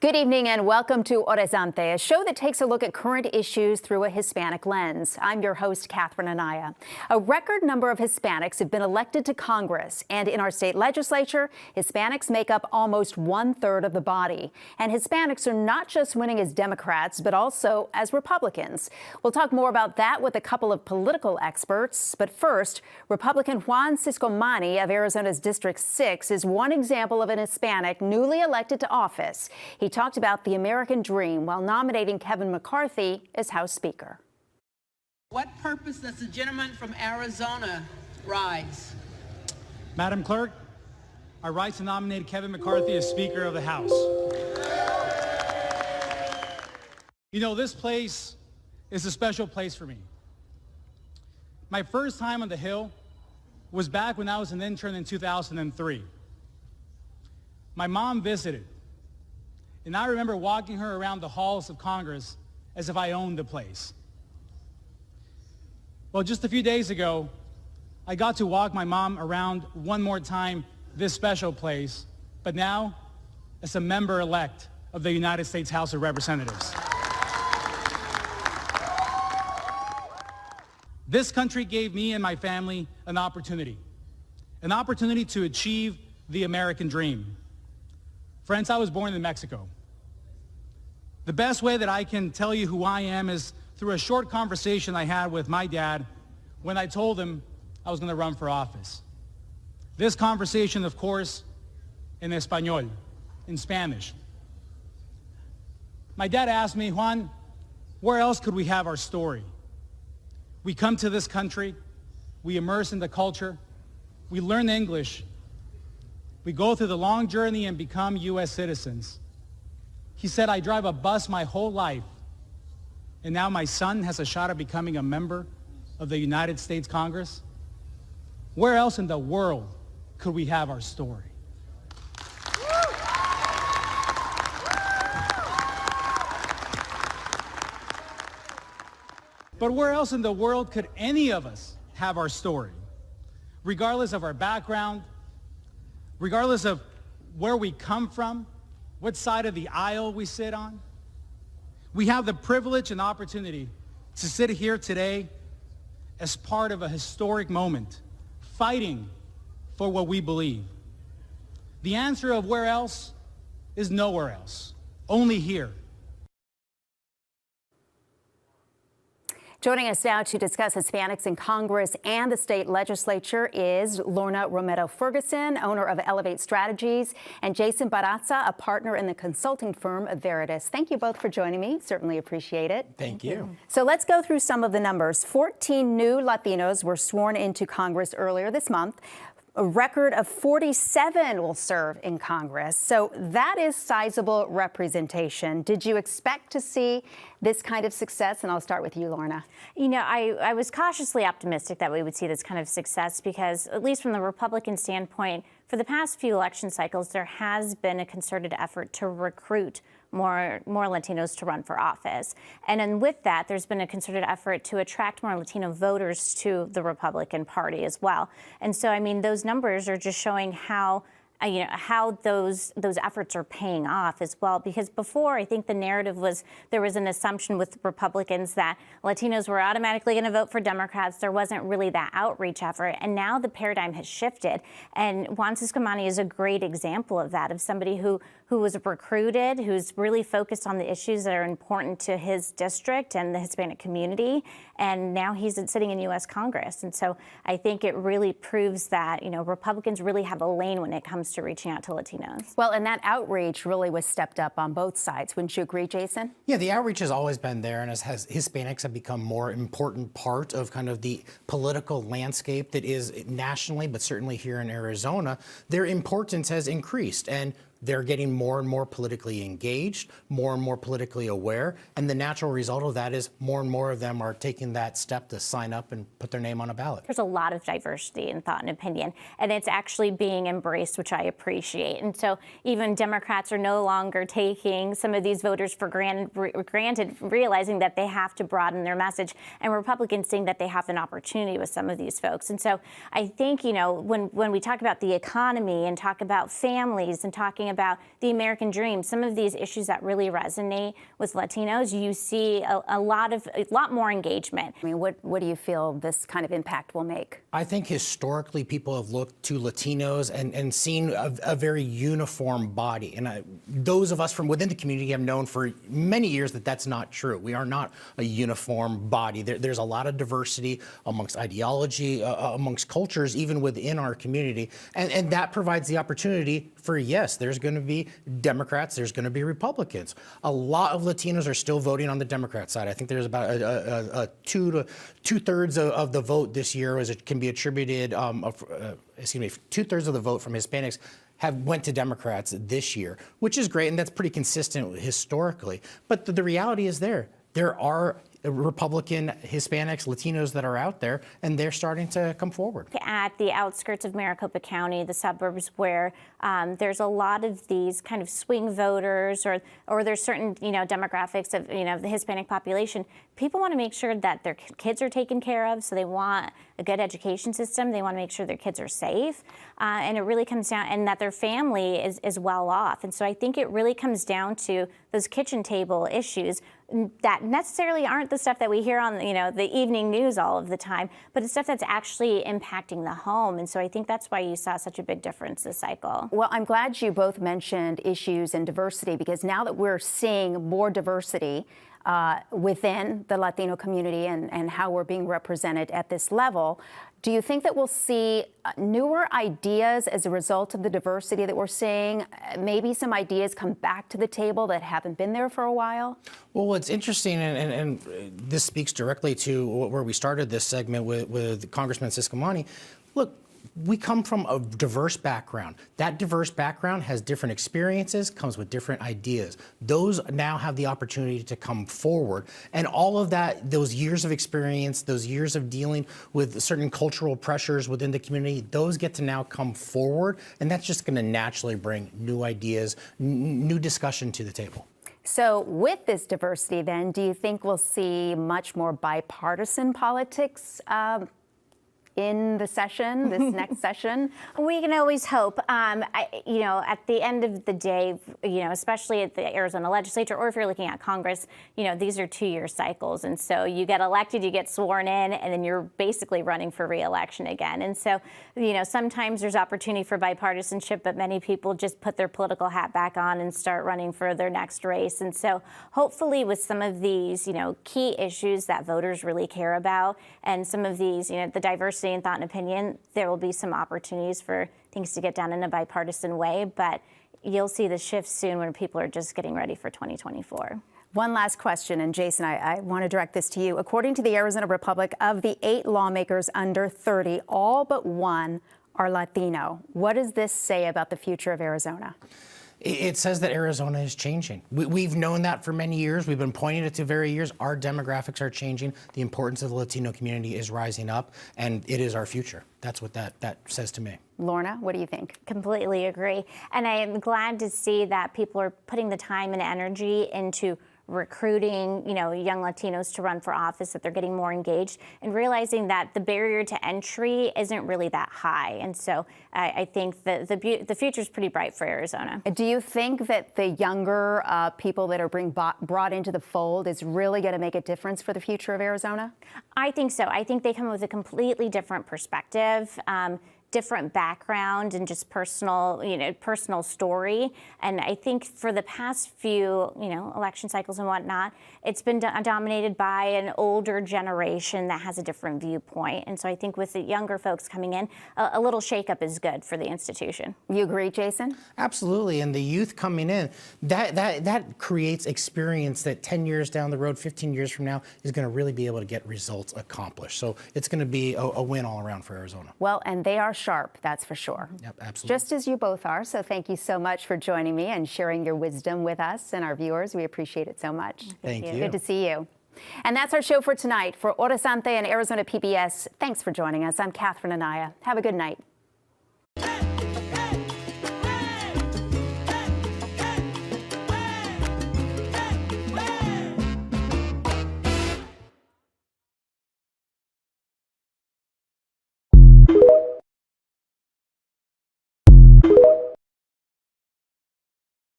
Good evening and welcome to Horizonte, a show that takes a look at current issues through a Hispanic lens. I'm your host, Catherine Anaya. A record number of Hispanics have been elected to Congress, and in our state legislature, Hispanics make up almost 1/3 of the body. And Hispanics are not just winning as Democrats, but also as Republicans. We'll talk more about that with a couple of political experts. But first, Republican Juan Ciscomani of Arizona's District 6 is one example of an Hispanic newly elected to office. He talked about the American dream while nominating Kevin McCarthy as House Speaker. What purpose does the gentleman from Arizona rise? Madam Clerk, I rise to nominate Kevin McCarthy as Speaker of the House. You know, this place is a special place for me. My first time on the Hill was back when I was an intern in 2003. My mom visited, and I remember walking her around the halls of Congress as if I owned the place. Well, just a few days ago, I got to walk my mom around one more time this special place, but now as a member-elect of the United States House of Representatives. This country gave me and my family an opportunity to achieve the American dream. Friends, I was born in Mexico. The best way that I can tell you who I am is through a short conversation I had with my dad when I told him I was going to run for office. This conversation, of course, in Español, in Spanish. My dad asked me, Juan, where else could we have our story? We come to this country, we immerse in the culture, we learn English, we go through the long journey and become U.S. citizens. He said, I drive a bus my whole life, and now my son has a shot at becoming a member of the United States Congress. Where else in the world could we have our story? But where else in the world could any of us have our story? Regardless of our background, regardless of where we come from, what side of the aisle we sit on, we have the privilege and opportunity to sit here today as part of a historic moment, fighting for what we believe. The answer of where else is nowhere else, only here. Joining us now to discuss Hispanics in Congress and the state legislature is Lorna Romero Ferguson, owner of Elevate Strategies, and Jason Barraza, a partner in the consulting firm of Veritas. Thank you both for joining me. Certainly appreciate it. Thank you. So let's go through some of the numbers. 14 new Latinos were sworn into Congress earlier this month. A record of 47 will serve in Congress. So that is sizable representation. Did you expect to see this kind of success? And I'll start with you, Lorna. You know, I was cautiously optimistic that we would see this kind of success because, at least from the Republican standpoint, for the past few election cycles, there has been a concerted effort to recruit more Latinos to run for office. And then with that, there's been a concerted effort to attract more Latino voters to the Republican Party as well. And so, I mean, those numbers are just showing how how those efforts are paying off as well. Because before, I think the narrative was there was an assumption with Republicans that Latinos were automatically going to vote for Democrats. There wasn't really that outreach effort. And now the paradigm has shifted. And Juan Ciscomani is a great example of that, of somebody who was recruited, who's really focused on the issues that are important to his district and the Hispanic community. And now he's sitting in U.S. Congress. And so I think it really proves that, Republicans really have a lane when it comes to reaching out to Latinos. Well, and that outreach really was stepped up on both sides. Wouldn't you agree, Jason? Yeah, the outreach has always been there, and as Hispanics have become more important part of kind of the political landscape that is nationally, but certainly here in Arizona, their importance has increased. And they're getting more and more politically engaged, more and more politically aware, and the natural result of that is more and more of them are taking that step to sign up and put their name on a ballot. There's a lot of diversity in thought and opinion, and it's actually being embraced, which I appreciate. And so even Democrats are no longer taking some of these voters for granted, realizing that they have to broaden their message, and Republicans seeing that they have an opportunity with some of these folks. And so I think, when we talk about the economy and talk about families and talking about the American dream, some of these issues that really resonate with Latinos, you see a lot more engagement. I mean, what do you feel this kind of impact will make? I think historically people have looked to Latinos and seen a very uniform body. And those of us from within the community have known for many years that that's not true. We are not a uniform body. There's a lot of diversity amongst ideology, amongst cultures, even within our community. And that provides the opportunity for, yes, there's going to be Democrats, there's going to be Republicans. A lot of Latinos are still voting on the Democrat side. I think there's about a two-thirds of the vote this year can be attributed, 2/3 of the vote from Hispanics went to Democrats this year, which is great, and that's pretty consistent historically. But the reality is there are Republican Hispanics, Latinos that are out there, and they're starting to come forward. At the outskirts of Maricopa County, the suburbs where there's a lot of these kind of swing voters, or there's certain demographics of the Hispanic population. People want to make sure that their kids are taken care of, so they want a good education system. They want to make sure their kids are safe, and it really comes down, and that their family is well off. And so I think it really comes down to those kitchen table issues that necessarily aren't the stuff that we hear on the evening news all of the time, but it's stuff that's actually impacting the home. And so I think that's why you saw such a big difference this cycle. Well, I'm glad you both mentioned issues and diversity, because now that we're seeing more diversity within the Latino community and how we're being represented at this level, do you think that we'll see newer ideas as a result of the diversity that we're seeing? Maybe some ideas come back to the table that haven't been there for a while? Well, what's interesting, and this speaks directly to where we started this segment with Congressman Siscomani. Look, we come from a diverse background. That diverse background has different experiences, comes with different ideas. Those now have the opportunity to come forward. And all of that, those years of experience, those years of dealing with certain cultural pressures within the community, those get to now come forward. And that's just going to naturally bring new ideas, new discussion to the table. So with this diversity, then, do you think we'll see much more bipartisan politics in the session, this next session? We can always hope. At the end of the day, especially at the Arizona legislature, or if you're looking at Congress, these are 2-year cycles. And so you get elected, you get sworn in, and then you're basically running for re-election again. And so, sometimes there's opportunity for bipartisanship, but many people just put their political hat back on and start running for their next race. And so hopefully with some of these, key issues that voters really care about, and some of these, the diversity in thought and opinion, there will be some opportunities for things to get done in a bipartisan way, but you'll see the shift soon when people are just getting ready for 2024. One last question, and Jason, I want to direct this to you. According to the Arizona Republic, of the 8 lawmakers under 30, all but 1 are Latino. What does this say about the future of Arizona? It says that Arizona is changing. We've known that for many years. We've been pointing it to very years. Our demographics are changing. The importance of the Latino community is rising up, and it is our future. That's what that says to me. Lorna, what do you think? Completely agree. And I am glad to see that people are putting the time and energy into recruiting, young Latinos to run for office, that they're getting more engaged, and realizing that the barrier to entry isn't really that high. And so I think that the future is pretty bright for Arizona. Do you think that the younger people that are being brought into the fold is really going to make a difference for the future of Arizona? I think so. I think they come with a completely different perspective. Different background and just personal story. And I think for the past few, election cycles and whatnot, it's been dominated by an older generation that has a different viewpoint. And so I think with the younger folks coming in, a little shakeup is good for the institution. You agree, Jason? Absolutely. And the youth coming in, that creates experience that 10 years down the road, 15 years from now, is going to really be able to get results accomplished. So it's going to be a win all around for Arizona. Well, and they are sharp, that's for sure. Yep, absolutely. Just as you both are. So thank you so much for joining me and sharing your wisdom with us and our viewers. We appreciate it so much. Thank you. Good to see you. And that's our show for tonight. For Horizonte and Arizona PBS, thanks for joining us. I'm Catherine Anaya. Have a good night.